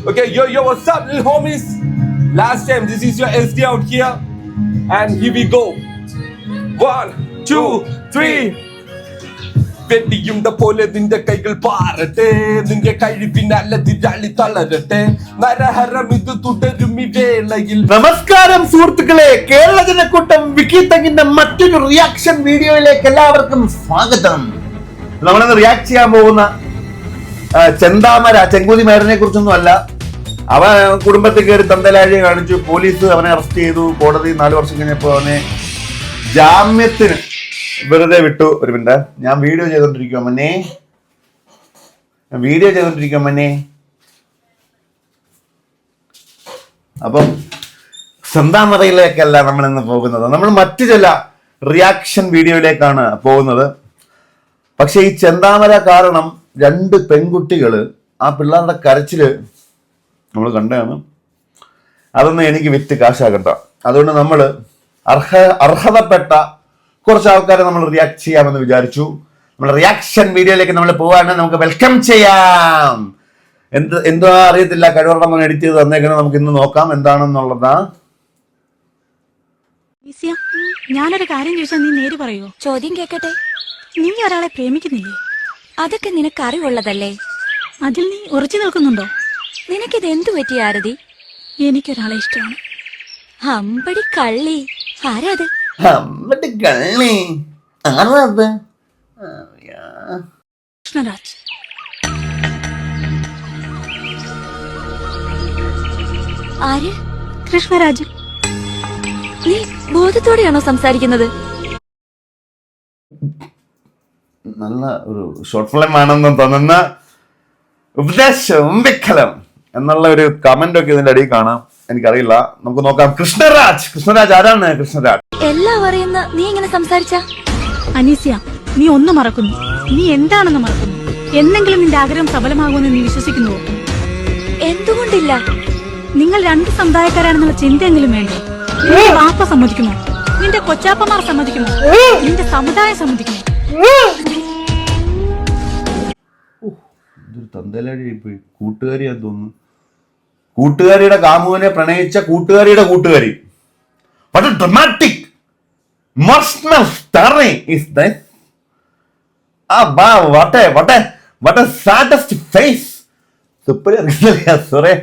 Okay, yo, what's up, little homies? Last time, this is your SD out here. And here we go. 1, 2, 3. വെടിയുണ്ട പോലെ നിന്റെ കൈകൾ പാറട്ടെ, നിന്റെ കഴിവിനാൽ അതിരാളി തളരട്ടെ, നരഹരം ഇത് തുടരും ഈ വേളയിൽ. നമസ്കാരം സുഹൃത്തുക്കളെ, കേരള ജനക്കൂട്ടം വിക്കി തങ്ങിന്റെ മറ്റൊരു റിയാക്ഷൻ വീഡിയോയിലേക്ക് എല്ലാവർക്കും സ്വാഗതം. നമ്മളിന്ന് റിയാക്ട് ചെയ്യാൻ പോകുന്ന ചെന്താമര ചെങ്കൂതി മരനെ കുറിച്ചൊന്നും അല്ല. അവൻ കുടുംബത്തിൽ കയറി തന്തലാഴിയെ കാണിച്ചു, പോലീസ് അവനെ അറസ്റ്റ് ചെയ്തു, കോടതി 4 വർഷം കഴിഞ്ഞപ്പോൾ അവനെ ജാമ്യത്തിന് വെറുതെ വിട്ടു. ഒരു മിനിറ്റ്, ഞാൻ വീഡിയോ ചെയ്തോണ്ടിരിക്കുവാ മന്നെ. അപ്പം ചെന്താമരയിലേക്കല്ല നമ്മൾ ഇന്ന് പോകുന്നത്, നമ്മൾ മറ്റു ചില റിയാക്ഷൻ വീഡിയോയിലേക്കാണ് പോകുന്നത്. പക്ഷെ ഈ ചെന്താമര കാരണം 2 പെൺകുട്ടികള്, ആ പിള്ളേരുടെ കരച്ചില് നമ്മൾ കണ്ടാണ്. അതൊന്നും എനിക്ക് വിറ്റ് കാശാകണ്ട. അതുകൊണ്ട് നമ്മൾ അർഹതപ്പെട്ട കുറച്ച് ആൾക്കാരെ നമ്മൾ റിയാക്ട് ചെയ്യാമെന്ന് വിചാരിച്ചു. നമ്മുടെ റിയാക്ഷൻ വീഡിയോയിലേക്ക് നമ്മൾ പോവാണ്. നമുക്ക് വെൽക്കം ചെയ്യാം. എന്തോ അറിയത്തില്ല, കഴിവറ എഡിറ്റ് ചെയ്ത് തന്നേക്കണം. നമുക്ക് ഇന്ന് നോക്കാം എന്താണെന്നുള്ളതാ. ഞാനൊരു കാര്യം ചോദിച്ചാൽ നീ നേര് പറയോ? ചോദ്യം കേക്കട്ടെ. നീ ഒരാളെ പ്രേമിക്കുന്നില്ലേ? അതൊക്കെ നിനക്ക് അറിവുള്ളതല്ലേ? അതിൽ നീ ഉറച്ചു നിൽക്കുന്നുണ്ടോ? നിനക്കിത് എന്തു പറ്റിയ ആരതി? എനിക്കൊരാളെ ഇഷ്ടമാണ്. അമ്പടി കള്ളി. ആരാത്? കൃഷ്ണരാജ്. ആര്? കൃഷ്ണരാജ്. നീ ബോധത്തോടെയാണോ സംസാരിക്കുന്നത്? നല്ല ഒരു ഷോർട്ട് ഫിലിം ആണെന്ന് തോന്നുന്ന ഉപദേശം വിക്കലം എന്നുള്ള ഒരു കമന്റ് ഒക്കെ ഇതിന്റെ അടിയിൽ കാണാം. എനിക്കറിയില്ല, നമുക്ക് നോക്കാം. കൃഷ്ണരാജ് ആരാണ് കൃഷ്ണരാജ്? എല്ലാം അറിയുന്ന നീ ഇങ്ങനെ സംസാരിച്ച? അനീസിയ, നീ ഒന്ന് മറക്കുന്നു. നീ എന്താണെന്ന് മറക്കുന്നു. എന്തെങ്കിലും നിന്റെ ആഗ്രഹം സഫലമാകുമെന്ന് നീ വിശ്വസിക്കുന്നുവോ? എന്തുകൊണ്ടില്ല? നിങ്ങൾ 2 സമുദായക്കാരാണെന്നുള്ള ചിന്തയെങ്കിലും വേണ്ടേ? നിന്റെ വാപ്പ സമ്മതിക്കുമോ? നിന്റെ കൊച്ചാപ്പമാർ സമ്മതിക്കുമോ? നിന്റെ സമുദായം സമ്മതിക്കുമോ? തന്തലാഴിയായിപ്പോയി. കൂട്ടുകാരിയാന്ന് തോന്നുന്നു. കൂട്ടുകാരിയുടെ കാമുവിനെ പ്രണയിച്ച കൂട്ടുകാരിയുടെ കൂട്ടുകാരി. What a dramatic emotional story is this? What a saddest face. Sorry.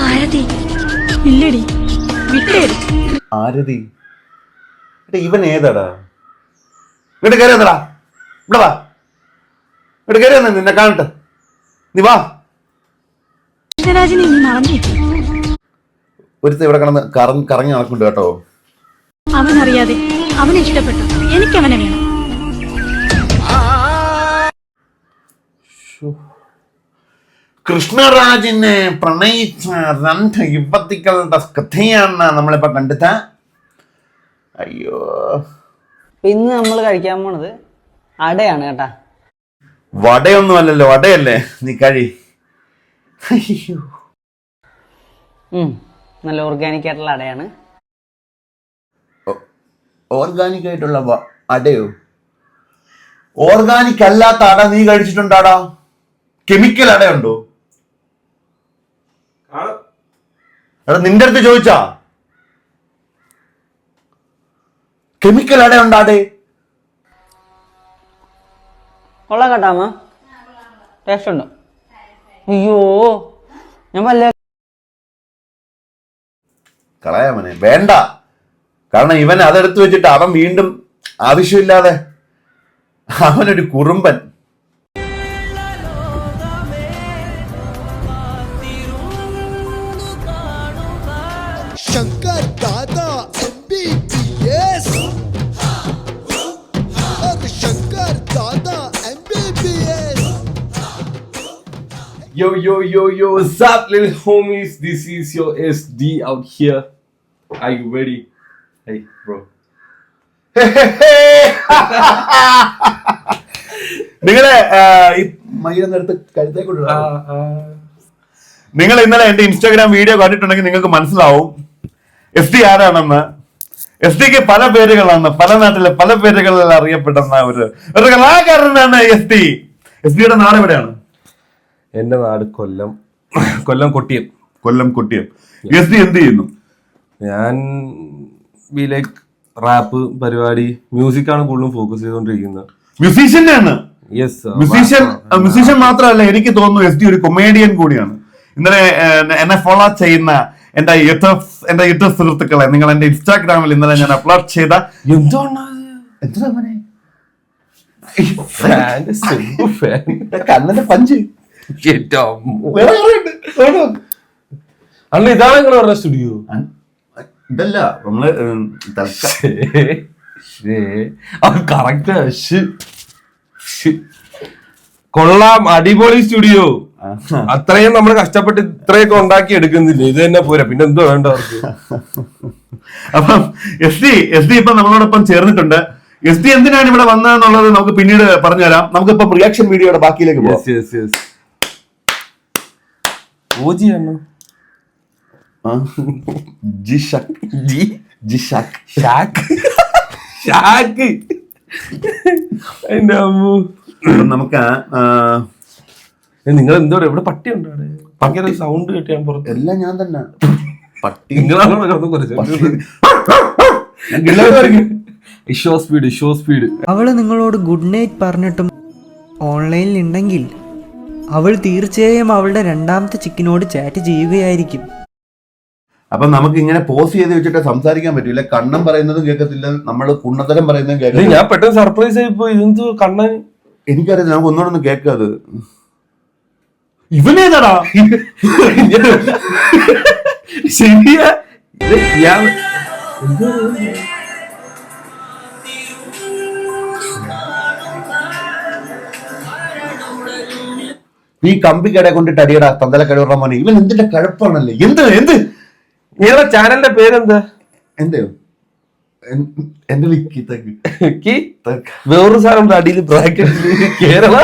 ആരതി? ഇല്ലടി, വിട്ടേടി. ആരതി? ഇവൻ ഏതാടാ? ഇവിടെ കയറി വന്നടാ. ഇവിടെ വാ. ഇവിടെ കയറി വന്ന നിന്നെ കാണട്ടെ. നീ വാ. കൃഷ്ണരാജിനെ നീ മറന്നിരിക്കും. ഒരുത്ത ഇവിടെ കിടന്ന് കറങ്ങി നടക്കുന്നുണ്ട് കേട്ടോ. അവനറിയാതെ അവനെ ഇഷ്ടപ്പെട്ടു. എനിക്കവനെ വേണം. കൃഷ്ണരാജിനെ പ്രണയിച്ച 2 യുവതികളുടെ കഥയാണ് നമ്മളിപ്പോ കണ്ടത്. അയ്യോ, ഇന്ന് നമ്മൾ കഴിക്കാൻ പോണത് അടയാണ് കേട്ടാ. വടയൊന്നും അല്ലല്ലോ, വടയല്ലേ. നീ കഴി. നല്ല ഓർഗാനിക് ആയിട്ടുള്ള അടയാണ്. ഓർഗാനിക് ആയിട്ടുള്ള അടയോ? ഓർഗാനിക് അല്ലാത്ത അട നീ കഴിച്ചിട്ടുണ്ടാടാ? കെമിക്കൽ അടയുണ്ടോ? എടാ, നിന്റെ അടുത്ത് ചോദിച്ചാ? കെമിക്കൽ അട ഉണ്ടാടേ? കൊള്ളാം കേട്ടാമ്മ, ടേസ്റ്റ് ഉണ്ടോ? അയ്യോ, ഞാൻ വല്ല കളയാമനെ വേണ്ട. കാരണം ഇവൻ അതെടുത്ത് വെച്ചിട്ട് അവൻ വീണ്ടും ആവശ്യമില്ലാതെ അവനൊരു കുറുമ്പൻ. शंकर दादा MBBS और शंकर दादा MBBS. Yo, what's up, little homies? This is your SD out here. Are you ready? Hey, bro. നിങ്ങളെ ഈ മയിലെടുത്ത് കഴുത്തേക്കൊണ്ട് നിങ്ങൾ ഇന്നലെ എന്റെ ഇൻസ്റ്റാഗ്രാം വീഡിയോ കണ്ടിട്ടുണ്ടെങ്കിൽ നിങ്ങൾക്ക് മനസ്സിലാവും SD ആരാണെന്ന്. SD ക്ക് പല പേരുകളാണ്, പല നാട്ടിലെ പല പേരുകളിൽ അറിയപ്പെടുന്ന ഒരു കലാകാരനാണ് SD. SD യുടെ നാട് എവിടെയാണ്? എന്റെ നാട് കൊല്ലം. കൊല്ലം കൊട്ടിയം. SD എന്ത് ചെയ്യുന്നു? ഞാൻ ബി ലൈക്ക് റാപ്പ് പരിപാടി, മ്യൂസിക്കാണ് കൂടുതലും ഫോക്കസ് ചെയ്തുകൊണ്ടിരിക്കുന്നത്. മ്യൂസീഷ്യനാണ്. യെസ്, മ്യൂസീഷ്യൻ മാത്രമല്ല, എനിക്ക് തോന്നുന്നു SD ഒരു കൊമേഡിയൻ കൂടിയാണ്. ഇന്നലെ എന്നെ ഫോളോ ചെയ്യുന്ന എന്റെ യൂട്യൂബ് സുഹൃത്തുക്കളെ, നിങ്ങൾ എന്റെ ഇൻസ്റ്റാഗ്രാമിൽ ഇന്നലെ ഞാൻ അപ്ലോഡ് ചെയ്ത കണ്ണന്റെ പഞ്ച് അല്ല, ഇതാണ് നിങ്ങൾ പറഞ്ഞ സ്റ്റുഡിയോ? ഇതല്ല, നമ്മള് കറക്റ്റ്. കൊള്ളാം, അടിപൊളി സ്റ്റുഡിയോ. അത്രയും നമ്മൾ കഷ്ടപ്പെട്ട് ഇത്രയൊക്കെ ഉണ്ടാക്കി എടുക്കുന്നില്ല, ഇത് തന്നെ പോരാ, പിന്നെ എന്തോ വേണ്ട അവർക്ക്. അപ്പം SD ഇപ്പൊ നമ്മളോടൊപ്പം ചേർന്നിട്ടുണ്ട്. SD എന്തിനാണ് ഇവിടെ വന്നതെന്നുള്ളത് നമുക്ക് പിന്നീട് പറഞ്ഞുതരാം. നമുക്കിപ്പം റിയാക്ഷൻ വീഡിയോയുടെ ബാക്കിയിലേക്ക് പോകാം. നമുക്ക് നിങ്ങൾ എന്തോ ഇവിടെ പട്ടി ഉണ്ടോ? ഭയങ്കര സൗണ്ട് കേട്ട് ഞാൻ പുറത്ത്. എല്ലാം ഞാൻ തന്നെ. പട്ടി നിങ്ങളാണോ? സ്പീഡ്. അവള് നിങ്ങളോട് ഗുഡ് നൈറ്റ് പറഞ്ഞിട്ടും ഓൺലൈനിൽ ഉണ്ടെങ്കിൽ അവൾ തീർച്ചയായും അവളുടെ രണ്ടാമത്തെ ചിക്കിനോട് ചാറ്റ് ചെയ്യുകയായിരിക്കും. അപ്പൊ നമുക്ക് ഇങ്ങനെ പോസ് ചെയ്ത് വെച്ചിട്ട് സംസാരിക്കാൻ പറ്റില്ല. കണ്ണൻ പറയുന്നതും കേൾക്കത്തില്ല, നമ്മള് കുണ്ണത്തരം പറയുന്നതും കേൾക്കത്തില്ല. ഞാൻ പെട്ടെന്ന് സർപ്രൈസ് ആയി പോയി. ഇതെന്തോ കണ്ണൻ? എനിക്കറിയാം, നമുക്ക് ഒന്നുകൂടെ കേൾക്കാത്. ഇവനേതാടാ? ശരിയാ. ഈ കമ്പിക്കട കൊണ്ടിട്ട് അടിയടാ തന്തല കഴിവുള്ള മോനെ. ഇവൻ എന്തിന്റെ കഴപ്പാണല്ലേ? എന്ത് നിങ്ങളുടെ ചാനലിന്റെ പേരെന്താ? എന്തോ എന്റെ വേറൊരു സാധനം അടിയിൽ ബ്രാക്കറ്റിൽ കേരള.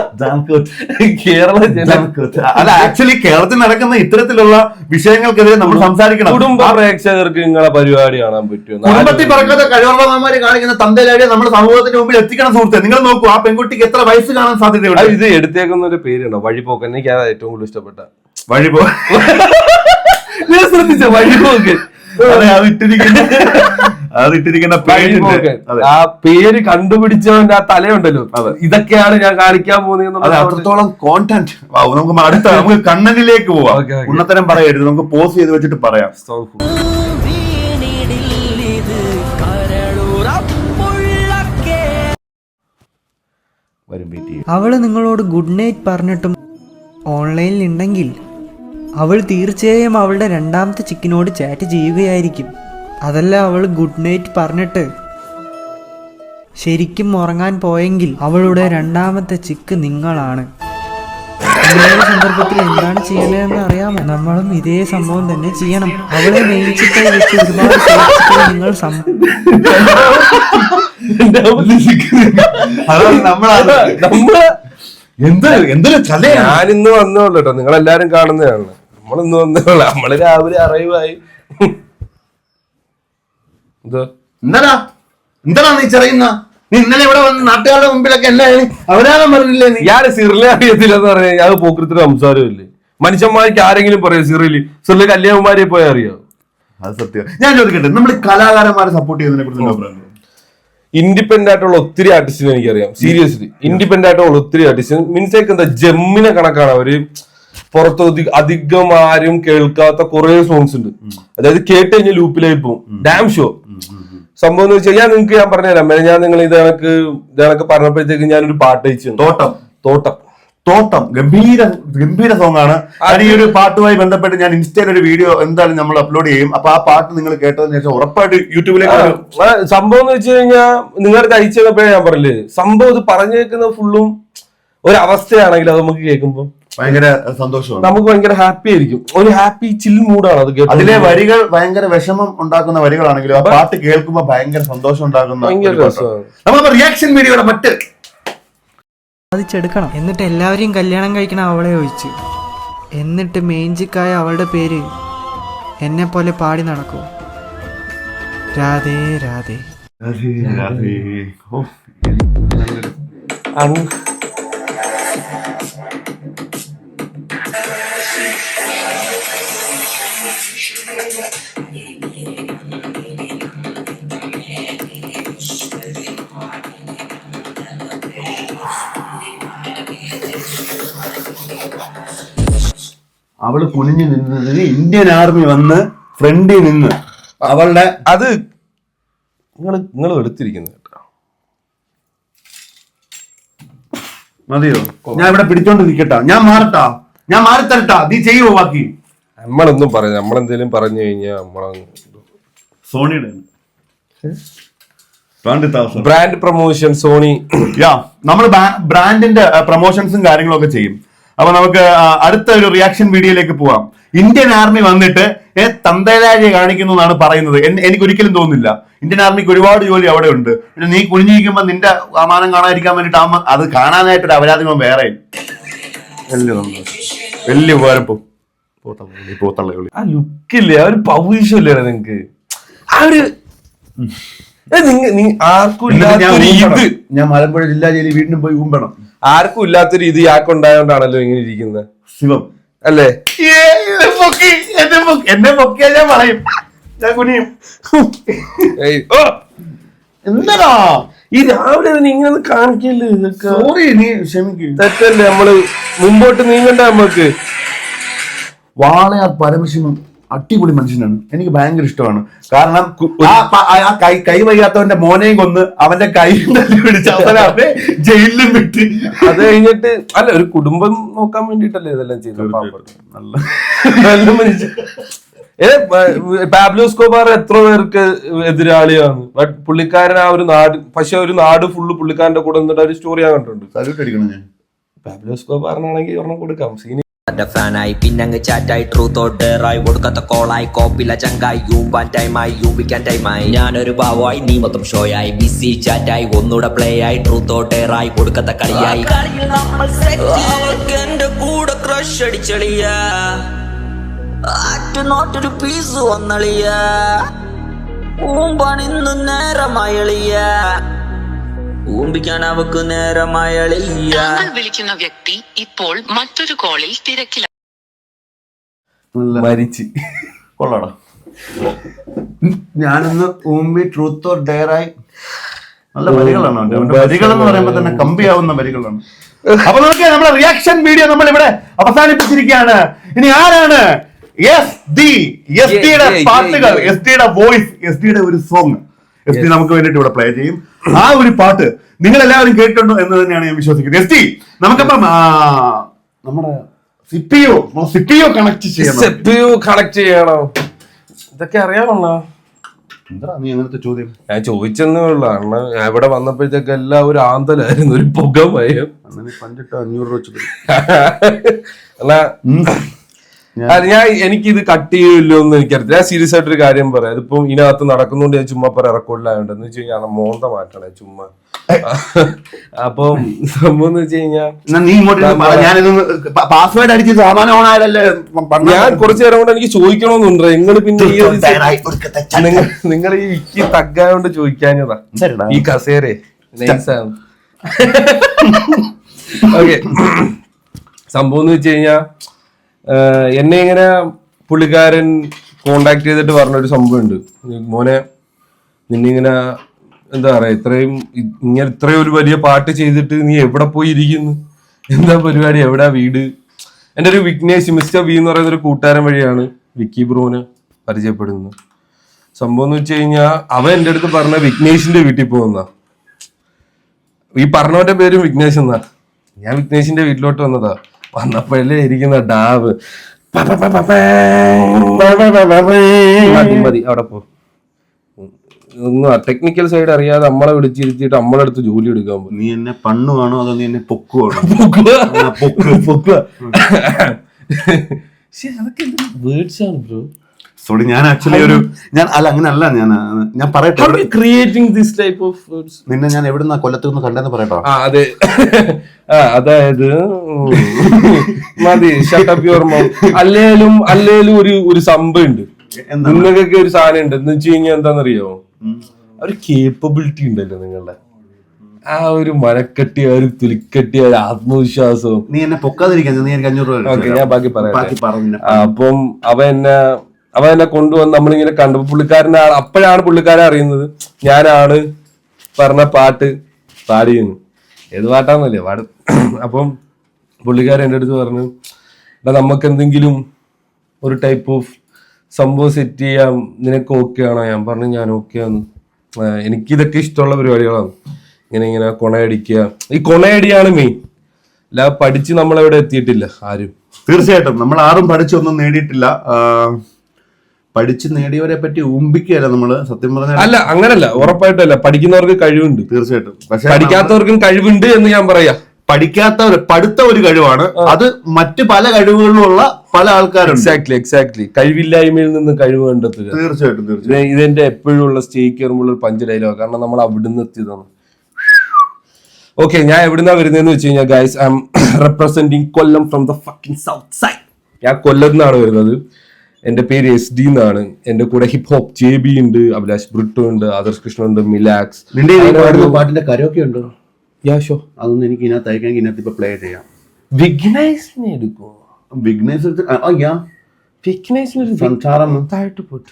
അല്ല, ആക്ച്വലി കേരളത്തിൽ നടക്കുന്ന ഇത്തരത്തിലുള്ള വിഷയങ്ങൾക്കെതിരെ നമ്മൾ സംസാരിക്കണം. കുടുംബ പ്രേക്ഷകർക്ക് നിങ്ങളെ പരിപാടി കാണാൻ പറ്റുമോ? കുടുംബത്തിൽ പറക്കാത്ത കഴിവുള്ളമാര് കാണിക്കുന്ന തന്തയിലാടിയെ നമ്മുടെ സമൂഹത്തിന്റെ മുമ്പിൽ എത്തിക്കണം. സുഹൃത്തെ, നിങ്ങൾ നോക്കൂ, ആ പെൺകുട്ടിക്ക് എത്ര വയസ്സ് കാണാൻ സാധ്യതയുണ്ട്. ഇത് എടുത്തേക്കുന്ന ഒരു പേരുണ്ടോ? വഴിപോക്കൻ. എനിക്ക് അതാ ഏറ്റവും കൂടുതൽ ഇഷ്ടപ്പെട്ട ശ്രദ്ധിച്ച വഴിപോക്ക്. അതിട്ടിരിക്കുന്ന ആ പേര് കണ്ടുപിടിച്ചവന്റെ ആ തലയുണ്ടല്ലോ, ഇതൊക്കെയാണ് ഞാൻ കാണിക്കാൻ പോകുന്നത്. അത്രത്തോളം കോണ്ടന്റ്. നമുക്ക് കണ്ണനിലേക്ക് പോവാം. ഉണ്ണത്തരം പറയരുത്, നമുക്ക് പോസ് ചെയ്ത് വെച്ചിട്ട് പറയാം. അവള് നിങ്ങളോട് ഗുഡ് നൈറ്റ് പറഞ്ഞിട്ടും ഓൺലൈനിൽ ഉണ്ടെങ്കിൽ അവൾ തീർച്ചയായും അവളുടെ രണ്ടാമത്തെ ചിക്കിനോട് ചാറ്റ് ചെയ്യുകയായിരിക്കും. അതല്ല, അവൾ ഗുഡ് നൈറ്റ് പറഞ്ഞിട്ട് ശരിക്കും ഉറങ്ങാൻ പോയെങ്കിൽ അവളുടെ രണ്ടാമത്തെ ചിക്ക് നിങ്ങളാണ്. ഇങ്ങനെയുള്ള സന്ദർഭത്തിൽ എന്താണ് ചെയ്യേണ്ടതെന്ന് അറിയാമോ? നമ്മളും ഇതേ സംഭവം തന്നെ ചെയ്യണം. അവളെ നെയ്ച്ചിട്ടായി വെച്ച് ഒരുപാട് നിങ്ങൾ ഞാനിന്ന് വന്നോളൂ കേട്ടോ, നിങ്ങളെല്ലാരും കാണുന്നതാണ്. നമ്മളിന്ന് വന്നോളൂ, നമ്മള് രാവിലെ അറിവായി. എന്താ നീ ചെറിയുന്ന? നീ ഇന്നലെ ഇവിടെ വന്ന് നാട്ടുകാരുടെ മുമ്പിലൊക്കെ എല്ലാം അവരാകാൻ പറഞ്ഞില്ലേ? ഞാൻ സിറിലെ അറിയത്തില്ലെന്ന് പറഞ്ഞാൽ അത് പോക്കൃത്തിന് സംസാരമില്ലേ? മനുഷ്യന്മാർക്ക് ആരെങ്കിലും പറയും സിറില് കല്യാണന്മാരെ പോയാൽ അറിയാം. അത് സത്യം. ഞാൻ ചോദിക്കട്ടെ, നമ്മൾ കലാകാരന്മാരെ സപ്പോർട്ട് ചെയ്യുന്നതിനെ കുറിച്ച് ഇൻഡിപെൻഡന്റ് ആയിട്ടുള്ള ഒത്തിരി ആർട്ടിസ്റ്റിനെ എനിക്കറിയാം. സീരിയസ്ലി ഇൻഡിപെൻഡന്റ് ആയിട്ടുള്ള ഒത്തിരി ആർട്ടിസ്റ്റ് മീൻസ് എന്താ ജമ്മിനെ കണക്കാണ് അവര്. പുറത്ത് അധികം ആരും കേൾക്കാത്ത കുറെ സോങ്സ് ഉണ്ട്. അതായത് കേട്ട് കഴിഞ്ഞ ലൂപ്പിലായി പോകും. ഡാം ഷോ സംഭവം എന്ന് വെച്ചാൽ ഞാൻ പറഞ്ഞുതരാം. ഞാൻ നിങ്ങൾ ഇതേക്ക് പറഞ്ഞപ്പോഴത്തേക്ക് ഞാനൊരു പാട്ട് അയച്ചു. തോട്ടം ഗംഭീര സോങ് ആണ്. ഈ ഒരു പാട്ടുമായി ബന്ധപ്പെട്ട് ഞാൻ ഇൻസ്റ്റയിൽ ഒരു വീഡിയോ എന്തായാലും നമ്മൾ അപ്ലോഡ് ചെയ്യും. അപ്പൊ ആ പാട്ട് നിങ്ങൾ കേട്ടതിന് ശേഷം ഉറപ്പായിട്ട് യൂട്യൂബിലേക്ക് സംഭവം എന്ന് വെച്ച് കഴിഞ്ഞാൽ നിങ്ങൾക്ക് അയച്ചു തന്നപ്പോഴേ ഞാൻ പറഞ്ഞില്ലേ, സംഭവം ഇത് പറഞ്ഞേക്കുന്ന ഫുള്ളും ഒരു അവസ്ഥയാണെങ്കിൽ അത് നമുക്ക് കേൾക്കുമ്പോൾ ഭയങ്കര സന്തോഷമാണ്. നമുക്ക് ഭയങ്കര ഹാപ്പി ആയിരിക്കും. ഒരു ഹാപ്പി ചിൽ മൂഡാണ് അത്. അതിലെ വരികൾ ഭയങ്കര വിഷമം ഉണ്ടാക്കുന്ന വരികളാണെങ്കിലും ആ പാട്ട് കേൾക്കുമ്പോൾ ഭയങ്കര സന്തോഷം ഉണ്ടാക്കുന്ന നമുക്ക് റിയാക്ഷൻ വീഡിയോയുടെ മറ്റ് സാധിച്ചെടുക്കണം. എന്നിട്ട് എല്ലാവരെയും കല്യാണം കഴിക്കണം അവളെ ഒഴിച്ച്. എന്നിട്ട് മെയിൻജിക്കായ അവളുടെ പേര് എന്നെ പോലെ പാടി നടക്കൂ. രാധേ രാധേ. അവള് കുനിഞ്ഞു നിന്നതിന് ഇന്ത്യൻ ആർമി വന്ന് ഫ്രണ്ടിൽ നിന്ന് അവളുടെ അത് നിങ്ങൾ എടുത്തിരിക്കുന്നത് കേട്ടോ. മതിയോ? ഞാൻ ഇവിടെ പിടിച്ചോണ്ട് നിൽക്കട്ടാ, ഞാൻ മാറിത്തരട്ടാ, നീ ചെയ്യുവോ ബാക്കി? നമ്മളൊന്നും പറഞ്ഞു, നമ്മളെന്തേലും പറഞ്ഞു കഴിഞ്ഞാൽ സോണിയുടെ ബ്രാൻഡ് പ്രൊമോഷൻ സോണി. നമ്മൾ ബ്രാൻഡിന്റെ പ്രൊമോഷൻസും കാര്യങ്ങളൊക്കെ ചെയ്യും. അപ്പൊ നമുക്ക് അടുത്ത ഒരു റിയാക്ഷൻ വീഡിയോയിലേക്ക് പോവാം. ഇന്ത്യൻ ആർമി വന്നിട്ട് തന്തേലാഴി കാണിക്കുന്നു എന്നാണ് പറയുന്നത്. എനിക്ക് ഒരിക്കലും തോന്നുന്നില്ല. ഇന്ത്യൻ ആർമിക്ക് ഒരുപാട് ജോലി അവിടെ ഉണ്ട്. പിന്നെ നീ കുനിഞ്ഞിരിക്കുമ്പോ നിന്റെ മാനം കാണാതിരിക്കാൻ വേണ്ടിട്ട് അത് കാണാനായിട്ടൊരു അപരാധിമം വേറെ വലിയ ഉപകാരം. ആ ലുക്കില്ലേ, ആ ഒരു പൗരുഷല്ലേ നിങ്ങക്ക്, ആ ഒരു ആർക്കും ഞാൻ മലമ്പുഴ ജില്ലാ ജയിലിൽ വീണ്ടും പോയി ഊമ്പണം. ആർക്കും ഇല്ലാത്തൊരു ഇത് യാക്കുണ്ടായോണ്ടാണല്ലോ ഇങ്ങനെ ഇരിക്കുന്നത്. ശിവം അല്ലേ? എന്നെ പൊക്കിയാ ഞാൻ പറയും, ഞാൻ കുനിയും. എന്താ ഈ രാവിലെ ഇങ്ങനെ കാണിക്കല്ലേ ഇതൊക്കെ? സോറി, നീ ക്ഷമിക്ക്. തെറ്റല്ലേ, നമ്മള് മുമ്പോട്ട് നീങ്ങണ്ട. നമുക്ക് വാളയാർ പരമശിവം അടിപൊളി മനുഷ്യനാണ്, എനിക്ക് ഭയങ്കര ഇഷ്ടമാണ്. കാരണം കൈ വയ്യാത്തവന്റെ മോനെയും കൊന്ന് അവന്റെ കൈ തല്ലി പിടിച്ച് അവനെ ജയിലിലും വിട്ട് അത് കഴിഞ്ഞിട്ട് അല്ല, ഒരു കുടുംബം നോക്കാൻ വേണ്ടിട്ടല്ലേ ഇതെല്ലാം ചെയ്യുന്നത്. നല്ല മനുഷ്യൻ. പാബ്ലോ എസ്കോബാർ എത്ര പേർക്ക് എതിരാളിയാണ്. ബട്ട് പുള്ളിക്കാരൻ ആ ഒരു നാട്, പക്ഷെ ഒരു നാട് ഫുള്ള് പുള്ളിക്കാരന്റെ കൂടെ നിന്നിട്ട് ഒരു സ്റ്റോറി ഞാൻ കണ്ടിട്ടുണ്ട്. സല്യൂട്ട് അടിക്കണം ഞാൻ. പാബ്ലോ എസ്കോബാറിനാണെങ്കിൽ ഒരെണ്ണം കൊടുക്കാം. സീനി ഫാനായി പിന്നങ്ങ് ചാറ്റായി ട്രൂത്ത് ഓർ ഡെയറായി കൊടുക്കാത്ത കോളായി കോപ്പില ചങ്കായി യൂമ്പാൻ ടൈമായി യൂമ്പിക്കാൻ ടൈമായി ഞാനൊരു ഭാവമായി നീ മൊത്തം ഷോയായി ബിസി ചാറ്റായി ഒന്നൂടെ പ്ലേ ആയി ട്രൂത്ത് ഓർ ഡെയറായി കൊടുക്കാത്ത കളിയായി എന്റെ കൂടെ ക്രഷ് അടിച്ചളിയ ആറ്റുനോട്ടൊരു പീസ് വന്നളിയ ഊമ്പാൻ ഇന്ന് നേരമായളിയ ഊമ്പിക്കാൻ അവക്ക് നേരമായളിയ. വിളിക്കുന്ന വ്യക്തി ഇപ്പോൾ മറ്റൊരു കോളിൽ തിരക്കിലാണ്. മരിച്ച് കൊള്ളാടാ. ഞാനിന്ന് ഊമ്പി ട്രൂത്ത് ഓർ ഡെയറായി. നല്ല വരികളാണ് അവന്റെ വരികൾ എന്ന് പറയുമ്പോ തന്നെ കമ്പിയാവുന്ന വരികളാണ്. അപ്പൊ നോക്കിയാൽ നമ്മുടെ റിയാക്ഷൻ വീഡിയോ നമ്മൾ ഇവിടെ അവസാനിപ്പിച്ചിരിക്കുകയാണ്. ഇനി ആരാണ് യുടെ പാട്ടുകൾ, യുടെ വോയിസ്, യുടെ ഒരു സോങ് നമുക്ക് വേണ്ടിട്ട് ഇവിടെ പ്ലേ ചെയ്യും. ആ ഒരു പാട്ട് നിങ്ങൾ എല്ലാവരും കേട്ടിട്ടുണ്ടോ എന്ന് തന്നെയാണ് ഞാൻ വിശ്വസിക്കുന്നത്. നമുക്കപ്പം നമ്മുടെ സിപിയു കണക്ട് ചെയ്യണോ? ഇതൊക്കെ അറിയാമല്ലോ. എന്താ നീ അങ്ങനത്തെ ചോദ്യം? ഞാൻ ചോദിച്ചെന്നേ ഉള്ളു. കാരണം ഇവിടെ വന്നപ്പോഴത്തേക്ക് എല്ലാം ഒരു ആന്തലായിരുന്നു, ഒരു പുക ഭയം. അങ്ങനെ 500 രൂപ വെച്ചത് അല്ല, എനിക്കിത് കട്ട് ചെയ്യില്ലോ എന്ന് എനിക്കറിയില്ല. ഞാൻ സീരിയസ് ആയിട്ടൊരു കാര്യം പറയാം. ഇതിപ്പം ഇതിനകത്ത് നടക്കുന്നുണ്ട്, ഞാൻ ചുമ്മാ റെക്കോർഡിലായോണ്ട് എന്ന് വെച്ച് കഴിഞ്ഞാൽ മോന്ത മാറ്റണേ ചുമ്മാ. അപ്പം സംഭവം എന്ന് വെച്ച് കഴിഞ്ഞാൽ നീ ഇങ്ങോട്ട് പാസ്വേഡ് അടിച്ച് സാമാനം ഓണായാലല്ലേ. ഞാൻ കുറച്ചു നേരം കൊണ്ട് എനിക്ക് ചോദിക്കണമെന്നുണ്ട്. നിങ്ങൾ പിന്നെ നിങ്ങൾ ഈ വിക്കി തഗ്ഗായോണ്ട് ചോദിക്കാഞ്ഞതാ ഈ കസേരെ നൈസാണ്. ഓക്കെ, സംഭവം എന്ന് വെച്ച് കഴിഞ്ഞാ എന്നെ ഇങ്ങനെ പുള്ളിക്കാരൻ കോണ്ടാക്ട് ചെയ്തിട്ട് പറഞ്ഞൊരു സംഭവം ഉണ്ട്. മോനെ, നിന്നിങ്ങനെ എന്താ പറയാ, ഇത്രയും ഒരു വലിയ പാട്ട് ചെയ്തിട്ട് നീ എവിടെ പോയി ഇരിക്കുന്നു, എന്താ പരിപാടി, എവിടാ വീട്? എൻ്റെ ഒരു വിഘ്നേഷ്, മിസ്റ്റർ വി എന്ന് പറയുന്ന ഒരു കൂട്ടുകാരൻ വഴിയാണ് വിക്കി ബ്രോനെ പരിചയപ്പെടുന്നത്. സംഭവം എന്ന് വെച്ച് കഴിഞ്ഞാൽ അവൻ എൻ്റെ അടുത്ത് പറഞ്ഞ വിഘ്നേഷിന്റെ വീട്ടിൽ പോകുന്ന, ഈ പറഞ്ഞവന്റെ പേരും വിഘ്നേഷ് എന്നാ. ഞാൻ വിഘ്നേഷിന്റെ വീട്ടിലോട്ട് വന്നതാ. വന്നപ്പോഴല്ലേ ഇരിക്കുന്ന ഡാവ്. മതി അവിടെ പോ. ഒന്നും ടെക്നിക്കൽ സൈഡ് അറിയാതെ നമ്മളെ വിളിച്ചിരുത്തിയിട്ട് നമ്മളെ അടുത്ത് ജോലി എടുക്കാൻ പോകും. നീ എന്നെ പണ്ണുവാണോ അതോ നീ എന്നെ പൊക്കുവാണോ? വേർഡ്സ് ആണ് ബ്രോ. സോറി, ഞാൻ ആക്ച്വലി അങ്ങനല്ല. ഞാൻ പറയട്ടെ, creating this type of words. നിന്നെ ഞാൻ എവിടുന്ന കൊല്ലത്ത് നിന്ന് കണ്ടെന്ന് പറയട്ടോ. അതെ, അതായത് മതി, ഷട്ട് അപ്പ് യുവർ മൗത്ത്. അല്ലേലും ഒരു സംഭവം ഉണ്ട്, നിങ്ങൾക്കൊക്കെ ഒരു സാധനം ഉണ്ട് എന്ന് വെച്ച് കഴിഞ്ഞാൽ എന്താണെന്നറിയോ, ഒരു കേപ്പബിലിറ്റി ഉണ്ടല്ലോ നിങ്ങളുടെ. ആ ഒരു മനക്കെട്ടിയ ഒരു തുലിക്കെട്ടിയ ഒരു ആത്മവിശ്വാസവും. നീ എന്നെ പൊക്കാതിരിക്കാൻ, നീ എനിക്ക് 500 രൂപ. ഓക്കെ, ഞാൻ ബാക്കി പറയാം. പറഞ്ഞു. അപ്പം അവൻ എന്നെ കൊണ്ടുവന്ന് നമ്മളിങ്ങനെ കണ്ടു. അപ്പോഴാണ് പുള്ളിക്കാരൻ അറിയുന്നത് ഞാനാണ് പറഞ്ഞ പാട്ട് പാടിയെന്ന്. ഏത് പാട്ടാന്നല്ലേ പാടും. അപ്പം പുള്ളിക്കാരൻ എൻ്റെ അടുത്ത് പറഞ്ഞു, നമുക്ക് എന്തെങ്കിലും ഒരു ടൈപ്പ് ഓഫ് സംഭവം സെറ്റ് ചെയ്യാം, നിനക്ക് ഓക്കെ ആണോ? ഞാൻ പറഞ്ഞു ഞാൻ ഓക്കെ ആണ്, എനിക്കിതൊക്കെ ഇഷ്ടമുള്ള പരിപാടികളാണ്. ഇങ്ങനെ കൊണയടിക്കുക, ഈ കൊണയടിയാണ് മെയിൻ. അല്ല പഠിച്ച് നമ്മളെവിടെ എത്തിയിട്ടില്ല ആരും. തീർച്ചയായിട്ടും നമ്മൾ ആരും പഠിച്ചൊന്നും നേടിയിട്ടില്ല. പഠിച്ച് നേടിയവരെ പറ്റി ഊമ്പിക്കുകയല്ല നമ്മള്, സത്യം പറഞ്ഞാൽ. അല്ല, അങ്ങനല്ല, ഉറപ്പായിട്ടല്ല. പഠിക്കുന്നവർക്ക് കഴിവുണ്ട്, തീർച്ചയായിട്ടും. പക്ഷെ പഠിക്കാത്തവർക്കും കഴിവുണ്ട് എന്ന് ഞാൻ പറയാം. പഠിത്ത ഒരു കഴിവാണ് അത്, മറ്റ് പല കഴിവുകളിലുള്ള പല ആൾക്കാരുണ്ട്. എക്സാക്ട്ലി. കഴിവില്ലായ്മയിൽ നിന്ന് കഴിവ് കണ്ടെത്തുക. തീർച്ചയായിട്ടും. ഇതെന്റെ എപ്പോഴും ഉള്ള സ്റ്റേജ് കയറുമ്പോൾ ഒരു പഞ്ച് ഡയലോഗ്. കാരണം നമ്മൾ അവിടുന്ന് എത്തിയതാണ്. ഓക്കെ, ഞാൻ എവിടുന്നാ വരുന്നതെന്ന് വെച്ച് കഴിഞ്ഞാൽ guys, I M representing Kollam from the fucking south side. ഞാൻ കൊല്ലത്ത് നിന്നാണ് വരുന്നത്. എന്റെ പേര് SD എന്നാണ്. എന്റെ കൂടെ ഹിപ് ഹോപ്പ് JB ഉണ്ട്, അഭിലാഷ് ബ്രിട്ടോ ഉണ്ട്, ആദർശ് കൃഷ്ണ ഉണ്ട്, മിലാക്സ്. പാട്ടിന്റെ കരോക്കെ ഉണ്ടോ? ഷോ. അതൊന്നും എനിക്ക് ഇതിനകത്ത് അയക്കാൻ, ഇതിനകത്ത് ഇപ്പൊ പ്ലേ ചെയ്യാം. വിഘ്നേഷിനെ എടുക്കോ? സംസാരം പോട്ട്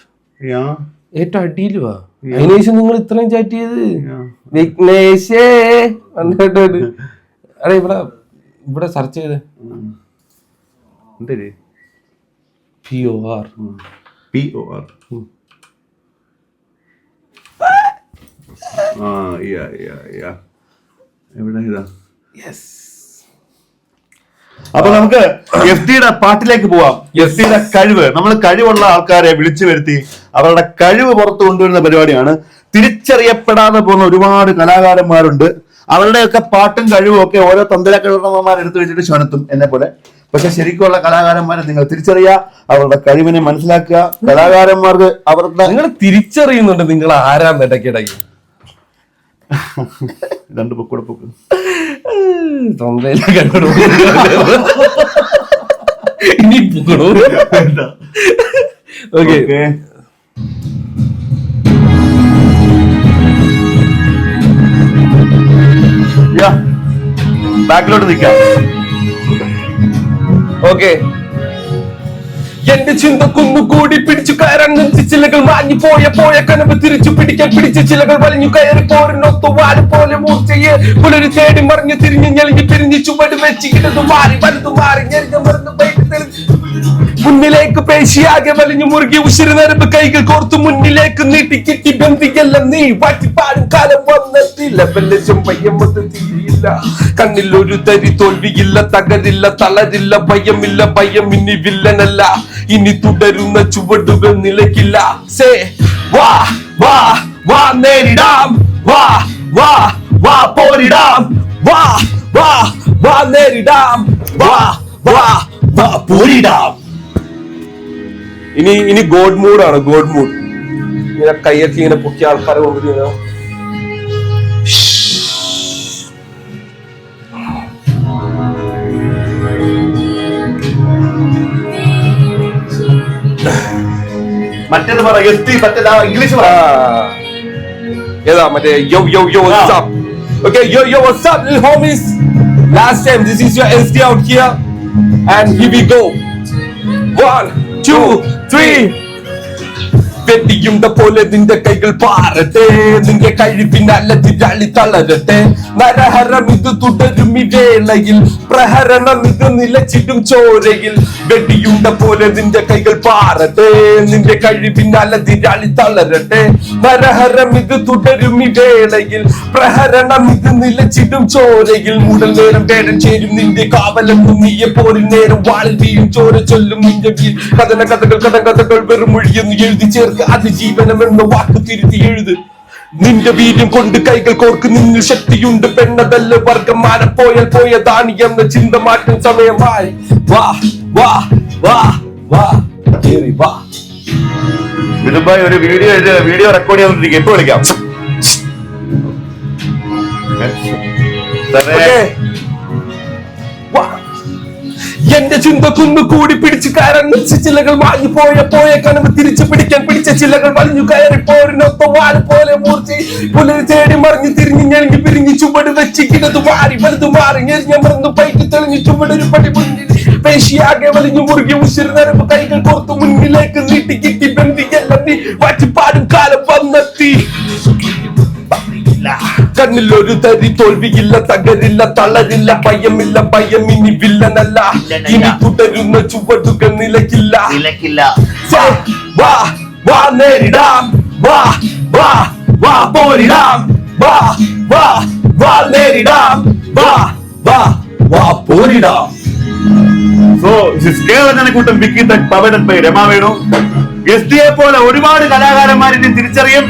ഏറ്റവും അടിയിൽ വാ. അതിനുശേഷം നിങ്ങൾ ഇത്രയും ചാറ്റ് ചെയ്ത് വിഘ്നേഷേ അടേ ഇവിടെ സെർച്ച് ചെയ്ത് POR. എവിടെ ഇതാ? അപ്പൊ നമുക്ക് FDയുടെ പാട്ടിലേക്ക് പോവാം. FDയുടെ കഴിവ്, നമ്മൾ കഴിവുള്ള ആൾക്കാരെ വിളിച്ചു വരുത്തി അവരുടെ കഴിവ് പുറത്തു കൊണ്ടുവരുന്ന പരിപാടിയാണ്. തിരിച്ചറിയപ്പെടാതെ പോകുന്ന ഒരുപാട് കലാകാരന്മാരുണ്ട്. അവരുടെയൊക്കെ പാട്ടും കഴിവും ഒക്കെ ഓരോ തന്ത്രിമാർ എടുത്തു വെച്ചിട്ട് ശോനത്തും എന്നെ പോലെ. പക്ഷെ ശരിക്കുള്ള കലാകാരന്മാരെ നിങ്ങൾ തിരിച്ചറിയുക, അവരുടെ കഴിവിനെ മനസ്സിലാക്കുക. കലാകാരന്മാർക്ക് അവരുടെ നിങ്ങൾ തിരിച്ചറിയുന്നുണ്ട് നിങ്ങൾ ആരാന്ന് ഇടയ്ക്കിടയ്ക്ക്. രണ്ട് പൊക്കൂടെ പൊക്കും ഇനി പൊക്കണോ? ഓക്കെ, ബാക്കിലോട്ട് നിൽക്കാം. ഓക്കെ, എന്റെ ചിന്ത കുന്നുകൂടി പിടിച്ചു കയറാൻ ചിലകൾ മാഞ്ഞു പോയ കനവ് തിരിച്ചു പിടിക്കാൻ പിടിച്ച ചിലകൾ വലിഞ്ഞു കയറി പോരിനൊത്തു വാല് പോലെ മൂർച്ചയെ പുലരി തേടി മറിഞ്ഞു തിരിഞ്ഞു ഞെളിഞ്ഞു പിരിഞ്ഞു ചുവട് വെച്ച് ഇടതു മാറി വലുതു മാറി ഞെരിഞ്ഞ മറന്നു മുന്നിലേക്ക് പേശിയാകെ വലിഞ്ഞു മുറുകി ഉശിരി നരമ്പ് കൈകൾ കോർത്തു മുന്നിലേക്ക് നീട്ടി കിട്ടി ബന്ധിയെല്ലാം നീ വാറ്റിപ്പാടും കാലം വന്നെത്തില്ല. വെല്ലശം തീരില്ല, കണ്ണിൽ ഒരു തരി തോൽവിയില്ല, തകരില്ല, തളരില്ല, ഭയമില്ല, ഭയം ഇനി വില്ലനല്ല, ഇനി തുടരുന്ന ചുവടുകൾ നിലയ്ക്കില്ല. സേ വാ വാ വാ നേരിടാം, വാ വാ വാ പോരിടാം, വാ വാ വാ നേരിടാം, വാ വാ വാ പോരിടാം. ഇനി ഗോഡ് മൂഡാണ്. ഗോഡ് മൂഡ് ഇങ്ങനെ കൈയൊക്കെ ഇങ്ങനെ പൊക്കിയ ആൾക്കാരെ കൊണ്ടുവരിക. മറ്റേത് പറ, ഇംഗ്ലീഷ് ഏതാ മറ്റേ yo yo yo what's up? Okay, yo what's up little homies? Last time, this is your SD out here and here we go. 1 2 3. വെട്ടിയുണ്ട പോലെ നിന്റെ കൈകൾ പാറട്ടെ, നിന്റെ കഴിവിനല്ല തിരാളി തളരട്ടെ. നരഹരം ഇത് തുടരും ഈ വേളയിൽ, പ്രഹരണം ഇത് നിലച്ചിടും ചോരയിൽ. വെട്ടിയുണ്ട പോലെ നിന്റെ കൈകൾ പാറട്ടെ, നിന്റെ കഴിവിനല്ല തിരാളി തളരട്ടെ. നരഹരം ഇത് തുടരും ഈ വേളയിൽ, പ്രഹരണം ഇത് നിലച്ചിടും ചോരയിൽ. മൂടൽ നേരം വേടൻ ചേരും നിന്റെ കാവലെന്നും, നീയെ പോരിൽ നേരം വാളിൽ വീഴും ചോര ചൊല്ലും നിന്റെ വീൽ. കഥകൾ വെറും മൊഴിയെന്ന് എഴുതി ചേർത്ത് അതിജീവനം എന്ന വാക്ക് തിരുത്തി എഴുത്. നിന്റെ വീര്യം കൊണ്ട് കൈകൾ കോർക്ക്, നിന്നിൽ ശക്തിയുണ്ട്, പെണ്ണതല്ല വർഗം. മാനം പോയാൽ പോയതാണ് എന്ന ചിന്ത മാറ്റും സമയമായി. വാ വാ വാ വാ കേറി വാ. വിടുമ്പായി ഒരു വീഡിയോ റെക്കോർഡ് ചെയ്തോണ്ടിരിക്കും. എപ്പോ വിളിക്കാം? എന്റെ ചിന്ത കുന്നു കൂടി പിടിച്ചു കയറാൻ ചിലകൾ മാഞ്ഞു പോയ കനവ് തിരിച്ചു പിടിക്കാൻ പിടിച്ച ചിലകൾ വലിഞ്ഞു കയറി പോരിനൊത്ത വാല് പോലെ മൂർച്ചി പുലരി തേടി മറിഞ്ഞു തിരിഞ്ഞു ഞെളിഞ്ഞു പിരിഞ്ഞു ചുവട് വെച്ച് കിടതു മാറി വലുതു മാറി ഞെറിഞ്ഞമർന്നു പൈക്ക് തെളിഞ്ഞു ചുവടൊരു പടി മുന്നിൽ പേശിയാകെ വലിഞ്ഞു മുറുകി ഉശിർ നരമ്പ് കൈകൾ കോർത്തു മുന്നിലേക്ക് നീട്ടി കിട്ടി ബന്ധിയെല്ലാം നീ വാറ്റിപ്പാടും കാലം വന്നെത്തി കണ്ണിലൊരു തരി തോൽവിയില്ല തകരില്ല തളരില്ല ഭയമില്ല ഭയം ഇനി വില്ലനല്ല ഇനി തുടരുന്ന ചുവടുകൾ നിലയ്ക്കില്ല വാ വാ നേരിടാം വാ വാ വാ പോരിടാം വാ വാ വാ നേരിടാം വാ വാ വാ പോരിടാം. സോ കേരളജനക്കൂട്ടം വിക്കി തക് പവനൻ പൈ രമ വേണു എസ് പോലെ ഒരുപാട് കലാകാരന്മാരെ തിരിച്ചറിയും.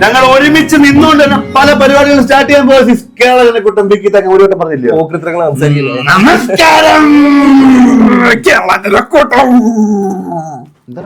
ഞങ്ങൾ ഒരുമിച്ച് നിന്നുകൊണ്ട് പല പരിപാടികളും സ്റ്റാർട്ട് ചെയ്യാൻ പോയ കേരളജനക്കൂട്ടം വിക്കി തക് ഒരു വട്ടം പറഞ്ഞില്ലേ ഓക്രിത്രങ്ങൾ സംസാരിക്കുന്നു. നമസ്കാരം കേരളജനക്കൂട്ടം എന്താ